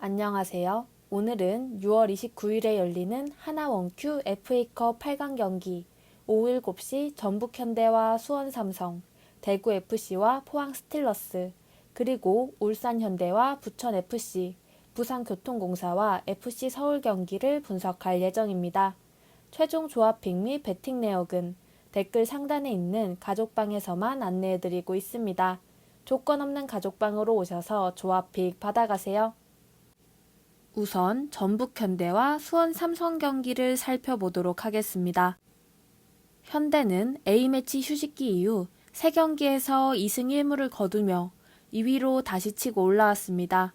안녕하세요. 오늘은 6월 29일에 열리는 하나원큐 FA컵 8강 경기 오후 7시 전북현대와 수원삼성, 대구FC와 포항스틸러스, 그리고 울산현대와 부천FC, 부산교통공사와 FC서울 경기를 분석할 예정입니다. 최종 조합픽 및 배팅 내역은 댓글 상단에 있는 가족방에서만 안내해드리고 있습니다. 조건 없는 가족방으로 오셔서 조합픽 받아가세요. 우선 전북현대와 수원삼성 경기를 살펴보도록 하겠습니다. 현대는 A매치 휴식기 이후 3경기에서 2승 1무를 거두며 2위로 다시 치고 올라왔습니다.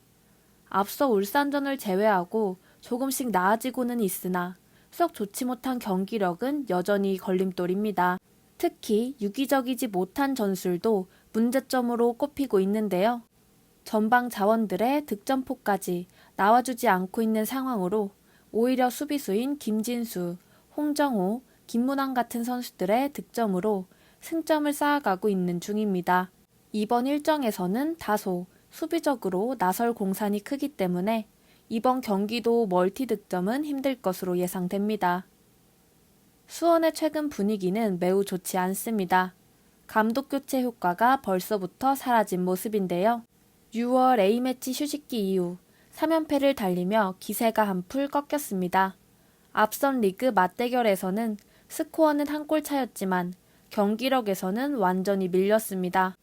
앞서 울산전을 제외하고 조금씩 나아지고는 있으나 썩 좋지 못한 경기력은 여전히 걸림돌입니다. 특히 유기적이지 못한 전술도 문제점으로 꼽히고 있는데요. 전방 자원들의 득점포까지 나와주지 않고 있는 상황으로 오히려 수비수인 김진수, 홍정호, 김문환 같은 선수들의 득점으로 승점을 쌓아가고 있는 중입니다. 이번 일정에서는 다소 수비적으로 나설 공산이 크기 때문에 이번 경기도 멀티 득점은 힘들 것으로 예상됩니다. 수원의 최근 분위기는 매우 좋지 않습니다. 감독 교체 효과가 벌써부터 사라진 모습인데요. 6월 A매치 휴식기 이후 3연패를 달리며 기세가 한풀 꺾였습니다. 앞선 리그 맞대결에서는 스코어는 한 골 차였지만 경기력에서는 완전히 밀렸습니다.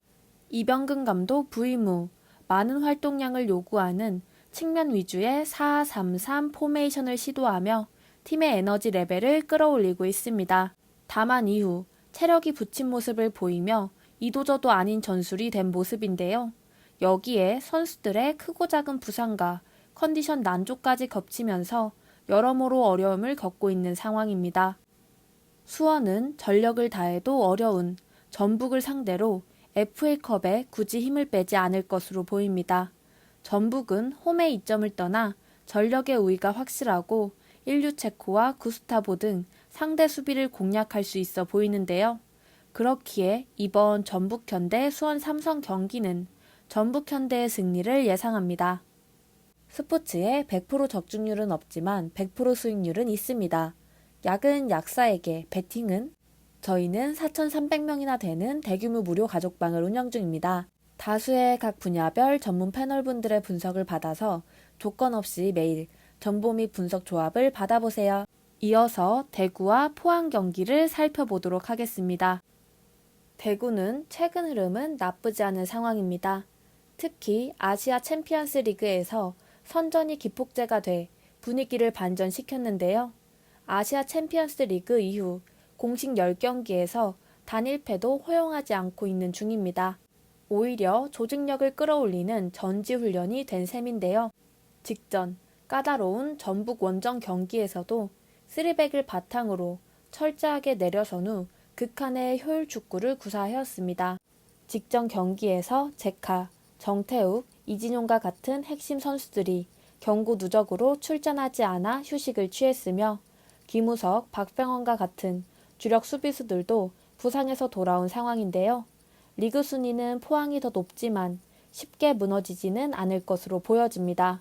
이병근 감독 부임 후 많은 활동량을 요구하는 측면 위주의 4-3-3 포메이션을 시도하며 팀의 에너지 레벨을 끌어올리고 있습니다. 다만 이후 체력이 붙인 모습을 보이며 이도저도 아닌 전술이 된 모습인데요. 여기에 선수들의 크고 작은 부상과 컨디션 난조까지 겹치면서 여러모로 어려움을 겪고 있는 상황입니다. 수원은 전력을 다해도 어려운 전북을 상대로 FA컵에 굳이 힘을 빼지 않을 것으로 보입니다. 전북은 홈의 이점을 떠나 전력의 우위가 확실하고 일류체코와 구스타보 등 상대 수비를 공략할 수 있어 보이는데요. 그렇기에 이번 전북현대 수원삼성 경기는 전북현대의 승리를 예상합니다. 스포츠에 100% 적중률은 없지만 100% 수익률은 있습니다. 약은 약사에게, 베팅은? 저희는 4,300명이나 되는 대규모 무료 가족방을 운영 중입니다. 다수의 각 분야별 전문 패널분들의 분석을 받아서 조건 없이 매일 정보 및 분석 조합을 받아보세요. 이어서 대구와 포항 경기를 살펴보도록 하겠습니다. 대구는 최근 흐름은 나쁘지 않은 상황입니다. 특히 아시아 챔피언스 리그에서 선전이 기폭제가 돼 분위기를 반전시켰는데요. 아시아 챔피언스 리그 이후 공식 10경기에서 단 1패도 허용하지 않고 있는 중입니다. 오히려 조직력을 끌어올리는 전지훈련이 된 셈인데요. 직전 까다로운 전북 원정 경기에서도 3백을 바탕으로 철저하게 내려선 후 극한의 효율 축구를 구사하였습니다. 직전 경기에서 제카, 정태욱, 이진용과 같은 핵심 선수들이 경고 누적으로 출전하지 않아 휴식을 취했으며 김우석, 박병원과 같은 주력 수비수들도 부상에서 돌아온 상황인데요. 리그 순위는 포항이 더 높지만 쉽게 무너지지는 않을 것으로 보여집니다.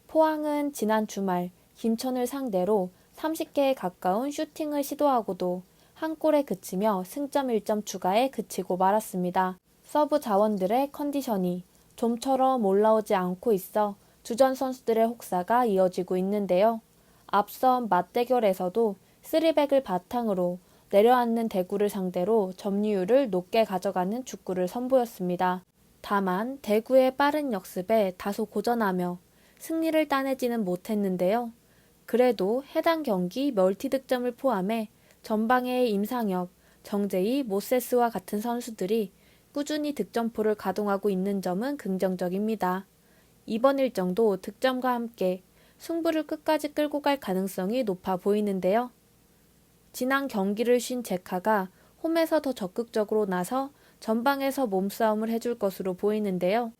포항은 지난 주말 김천을 상대로 30개에 가까운 슈팅을 시도하고도 한 골에 그치며 승점 1점 추가에 그치고 말았습니다. 서브 자원들의 컨디션이 좀처럼 올라오지 않고 있어 주전 선수들의 혹사가 이어지고 있는데요. 앞선 맞대결에서도 3백을 바탕으로 내려앉는 대구를 상대로 점유율을 높게 가져가는 축구를 선보였습니다. 다만 대구의 빠른 역습에 다소 고전하며 승리를 따내지는 못했는데요. 그래도 해당 경기 멀티 득점을 포함해 전방의 임상혁, 정재희, 모세스와 같은 선수들이 꾸준히 득점포를 가동하고 있는 점은 긍정적입니다. 이번 일정도 득점과 함께 승부를 끝까지 끌고 갈 가능성이 높아 보이는데요. 지난 경기를 쉰 제카가 홈에서 더 적극적으로 나서 전방에서 몸싸움을 해줄 것으로 보이는데요.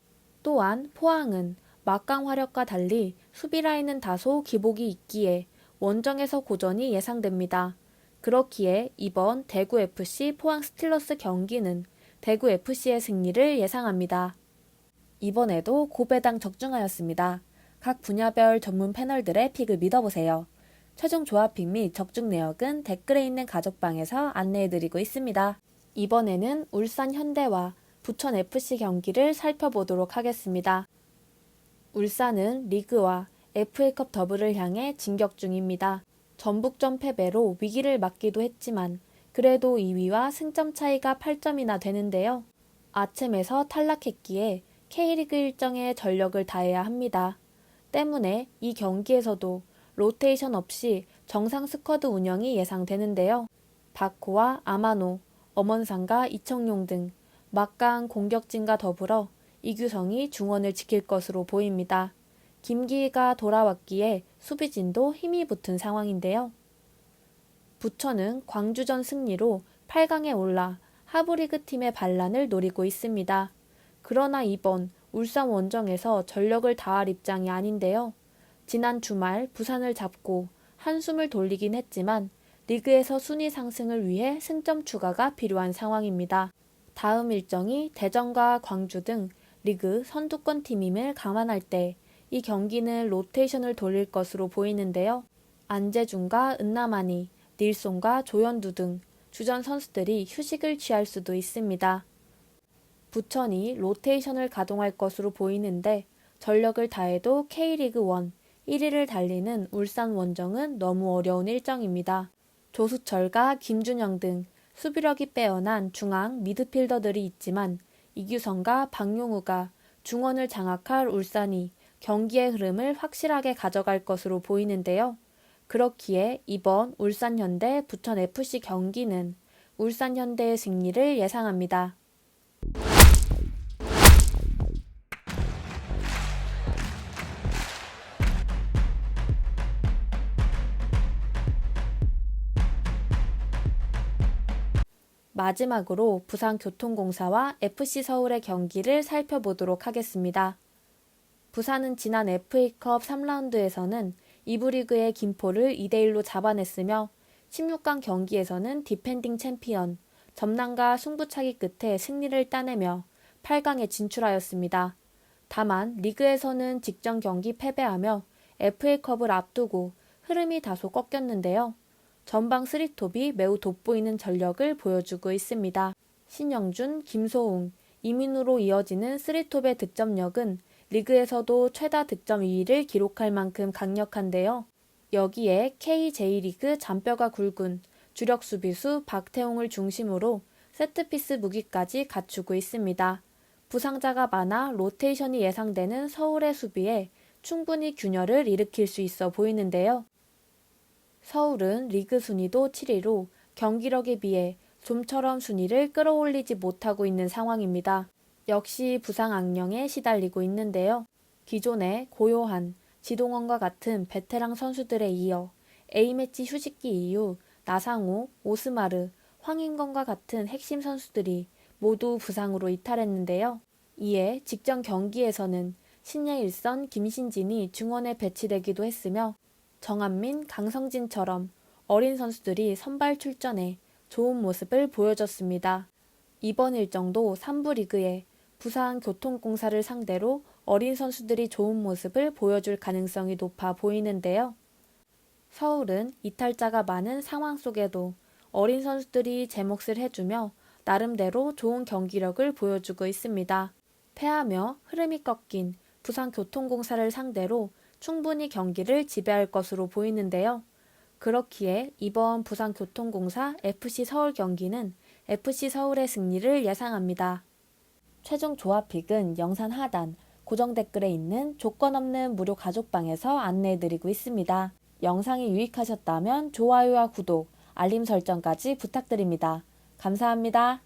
또한 포항은 막강 화력과 달리 수비 라인은 다소 기복이 있기에 원정에서 고전이 예상됩니다. 그렇기에 이번 대구FC 포항스틸러스 경기는 대구FC의 승리를 예상합니다. 이번에도 고배당 적중하였습니다. 각 분야별 전문 패널들의 픽을 믿어보세요. 최종 조합픽 및 적중 내역은 댓글에 있는 가족방에서 안내해드리고 있습니다. 이번에는 울산 현대와 부천 FC 경기를 살펴보도록 하겠습니다. 울산은 리그와 FA컵 더블을 향해 진격 중입니다. 전북전 패배로 위기를 맞기도 했지만 그래도 2위와 승점 차이가 8점이나 되는데요. 아챔에서 탈락했기에 K리그 일정에 전력을 다해야 합니다. 때문에 이 경기에서도 로테이션 없이 정상 스쿼드 운영이 예상되는데요. 바코와 아마노, 엄원상과 이청용 등 막강한 공격진과 더불어 이규성이 중원을 지킬 것으로 보입니다. 김기희가 돌아왔기에 수비진도 힘이 붙은 상황인데요. 부천은 광주전 승리로 8강에 올라 하브리그 팀의 반란을 노리고 있습니다. 그러나 이번 울산 원정에서 전력을 다할 입장이 아닌데요. 지난 주말 부산을 잡고 한숨을 돌리긴 했지만 리그에서 순위 상승을 위해 승점 추가가 필요한 상황입니다. 다음 일정이 대전과 광주 등 리그 선두권 팀임을 감안할 때 이 경기는 로테이션을 돌릴 것으로 보이는데요. 안재준과 은나마니, 닐손과 조현두 등 주전 선수들이 휴식을 취할 수도 있습니다. 부천이 로테이션을 가동할 것으로 보이는데 전력을 다해도 K리그 1 1위를 달리는 울산 원정은 너무 어려운 일정입니다. 조수철과 김준영 등 수비력이 빼어난 중앙 미드필더들이 있지만 이규성과 박용우가 중원을 장악할 울산이 경기의 흐름을 확실하게 가져갈 것으로 보이는데요. 그렇기에 이번 울산현대 부천FC 경기는 울산현대의 승리를 예상합니다. 마지막으로 부산교통공사와 FC서울의 경기를 살펴보도록 하겠습니다. 부산은 지난 FA컵 3라운드에서는 2부 리그의 김포를 2대1로 잡아냈으며 16강 경기에서는 디펜딩 챔피언 전남과 승부차기 끝에 승리를 따내며 8강에 진출하였습니다. 다만 리그에서는 직전 경기 패배하며 FA컵을 앞두고 흐름이 다소 꺾였는데요. 전방 3톱이 매우 돋보이는 전력을 보여주고 있습니다. 신영준, 김소웅, 이민우로 이어지는 3톱의 득점력은 리그에서도 최다 득점 2위를 기록할 만큼 강력한데요. 여기에 KJ리그 잔뼈가 굵은 주력 수비수 박태웅을 중심으로 세트피스 무기까지 갖추고 있습니다. 부상자가 많아 로테이션이 예상되는 서울의 수비에 충분히 균열을 일으킬 수 있어 보이는데요. 서울은 리그 순위도 7위로 경기력에 비해 좀처럼 순위를 끌어올리지 못하고 있는 상황입니다. 역시 부상 악령에 시달리고 있는데요. 기존의 고요한, 지동원과 같은 베테랑 선수들에 이어 A매치 휴식기 이후 나상호, 오스마르, 황인건과 같은 핵심 선수들이 모두 부상으로 이탈했는데요. 이에 직전 경기에서는 신예일선, 김신진이 중원에 배치되기도 했으며 정한민, 강성진처럼 어린 선수들이 선발 출전해 좋은 모습을 보여줬습니다. 이번 일정도 3부 리그에 부산교통공사를 상대로 어린 선수들이 좋은 모습을 보여줄 가능성이 높아 보이는데요. 서울은 이탈자가 많은 상황 속에도 어린 선수들이 제 몫을 해주며 나름대로 좋은 경기력을 보여주고 있습니다. 패하며 흐름이 꺾인 부산교통공사를 상대로 충분히 경기를 지배할 것으로 보이는데요. 그렇기에 이번 부산교통공사 FC 서울 경기는 FC서울의 승리를 예상합니다. 최종 조합픽은 영상 하단 고정 댓글에 있는 조건 없는 무료 가족방에서 안내해드리고 있습니다. 영상이 유익하셨다면 좋아요와 구독, 알림 설정까지 부탁드립니다. 감사합니다.